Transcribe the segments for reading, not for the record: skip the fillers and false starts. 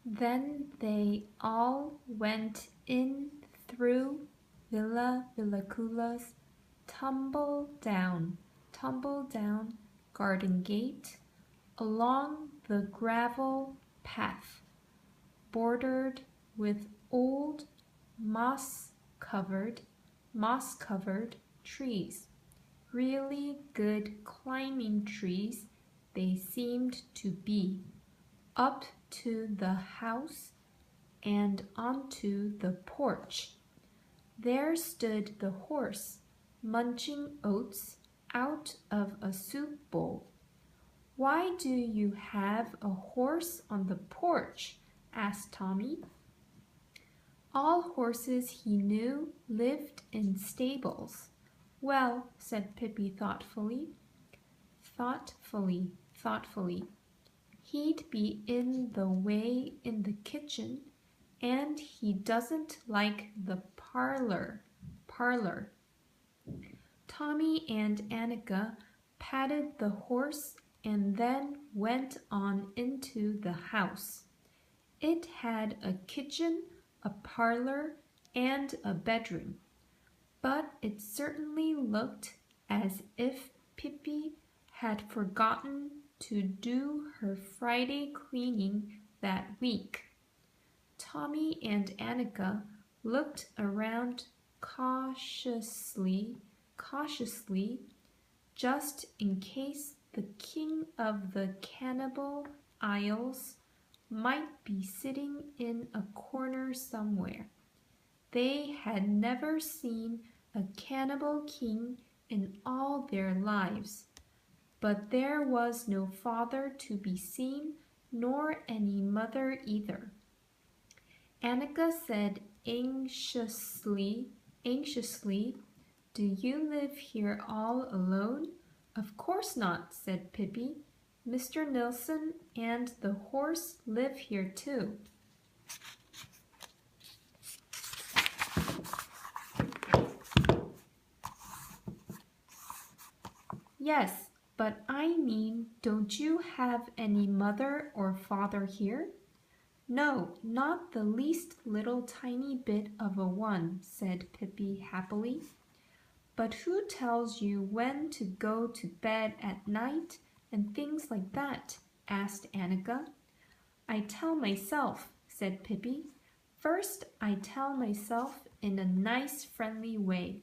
Then they all went in through Villa Villacula's tumble-down garden gate, along the gravel path, bordered with old moss-covered trees. Really good climbing trees they seemed to be, up to the house and onto the porch. There stood the horse, munching oats out of a soup bowl. "Why do you have a horse on the porch?" asked Tommy. All horses he knew lived in stables. "Well," said Pippi thoughtfully, "he'd be in the way in the kitchen, and he doesn't like the parlor." Tommy and Annika patted the horse and then went on into the house. It had a kitchen, a parlor, and a bedroom, but it certainly looked as if Pippi had forgotten to do her Friday cleaning that week. Tommy and Annika looked around cautiously, just in case the king of the Cannibal Isles might be sitting in a corner somewhere. They had never seen a cannibal king in all their lives, but there was no father to be seen, nor any mother either. Annika said anxiously, "Do you live here all alone?" "Of course not," said Pippi. "Mr. Nilsson and the horse live here too." "Yes, but I mean, don't you have any mother or father here?" "No, not the least little tiny bit of a one," said Pippi happily. "But who tells you when to go to bed at night and things like that?" asked Annika. "I tell myself," said Pippi. "First I tell myself in a nice friendly way,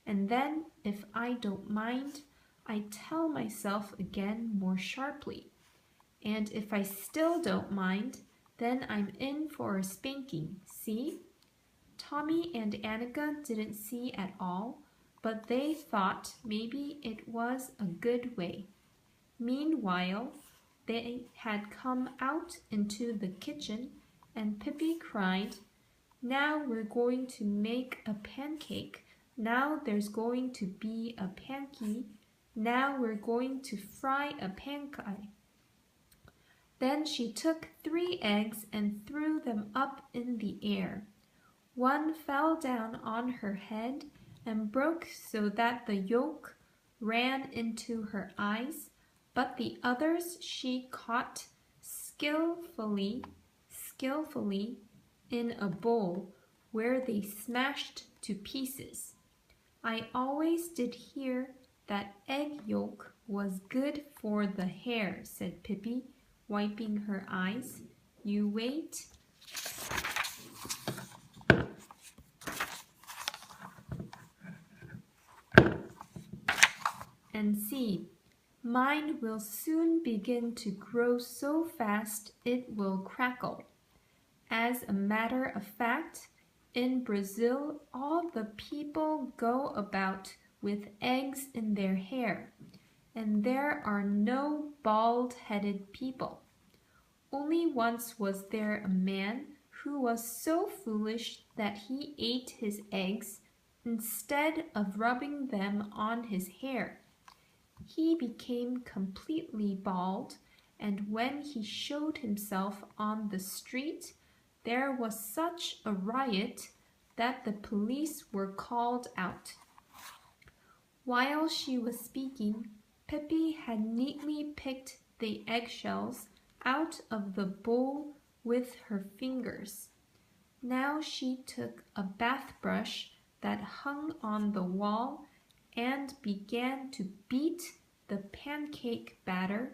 and then if I don't mind, I tell myself again more sharply, and if I still don't mind, then I'm in for a spanking. See?" Tommy and Annika didn't see at all, but they thought maybe it was a good way. Meanwhile, they had come out into the kitchen, and Pippi cried, "Now we're going to make a pancake. Now there's going to be a panky. Now we're going to fry a pancake." Then she took 3 eggs and threw them up in the air. One fell down on her head and broke so that the yolk ran into her eyes, but the others she caught skillfully in a bowl where they smashed to pieces. "I always did hear that egg yolk was good for the hair," said Pippi, wiping her eyes. "You wait." "And see, mine will soon begin to grow so fast it will crackle." As a matter of fact, in Brazil all the people go about with eggs in their hair, and there are no bald-headed people. Only once was there a man who was so foolish that he ate his eggs instead of rubbing them on his hair. He became completely bald, and when he showed himself on the street, there was such a riot that the police were called out. While she was speaking, Pippi had neatly picked the eggshells out of the bowl with her fingers. Now she took a bath brush that hung on the wall and began to beat the pancake batter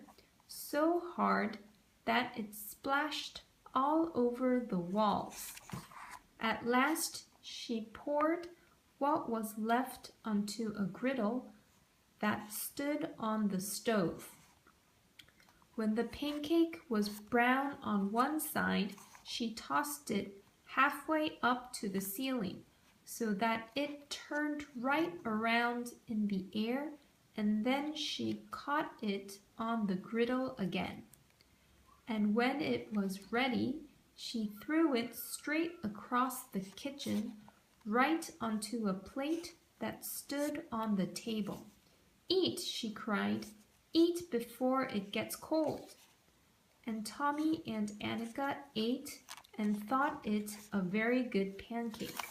so hard that it splashed all over the walls. At last she poured what was left onto a griddle that stood on the stove. When the pancake was brown on one side, she tossed it halfway up to the ceiling so that it turned right around in the air, and then she caught it on the griddle again. And when it was ready, she threw it straight across the kitchen, right onto a plate that stood on the table. "Eat," she cried. "Eat before it gets cold." And Tommy and Annika ate and thought it a very good pancake.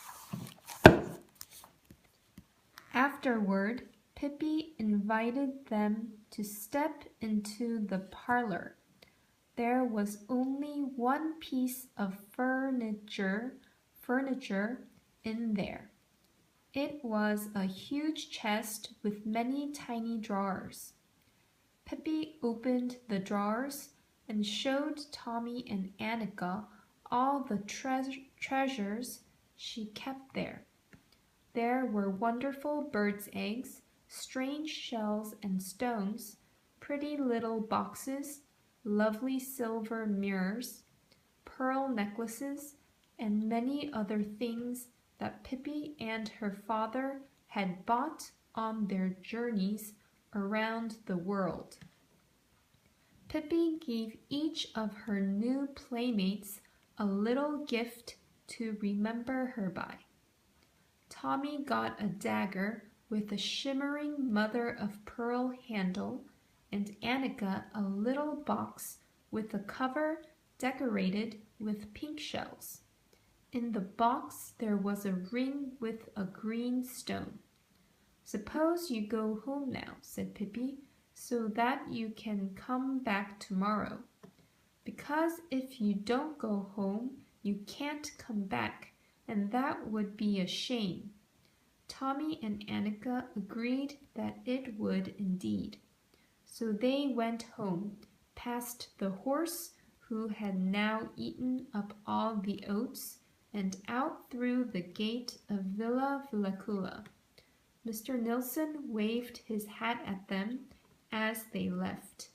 Afterward, Pippi invited them to step into the parlor. There was only one piece of furniture in there. It was a huge chest with many tiny drawers. Pippi opened the drawers and showed Tommy and Annika all the treasures she kept there. There were wonderful birds' eggs, strange shells and stones, pretty little boxes, lovely silver mirrors, pearl necklaces, and many other things that Pippi and her father had bought on their journeys around the world. Pippi gave each of her new playmates a little gift to remember her by. Tommy got a dagger with a shimmering mother-of-pearl handle, and Annika a little box with a cover decorated with pink shells. In the box there was a ring with a green stone. "Suppose you go home now," said Pippi, "so that you can come back tomorrow. Because if you don't go home, you can't come back, and that would be a shame." Tommy and Annika agreed that it would indeed. So they went home, past the horse, who had now eaten up all the oats, and out through the gate of Villa Villacula. Mr. Nilsson waved his hat at them as they left.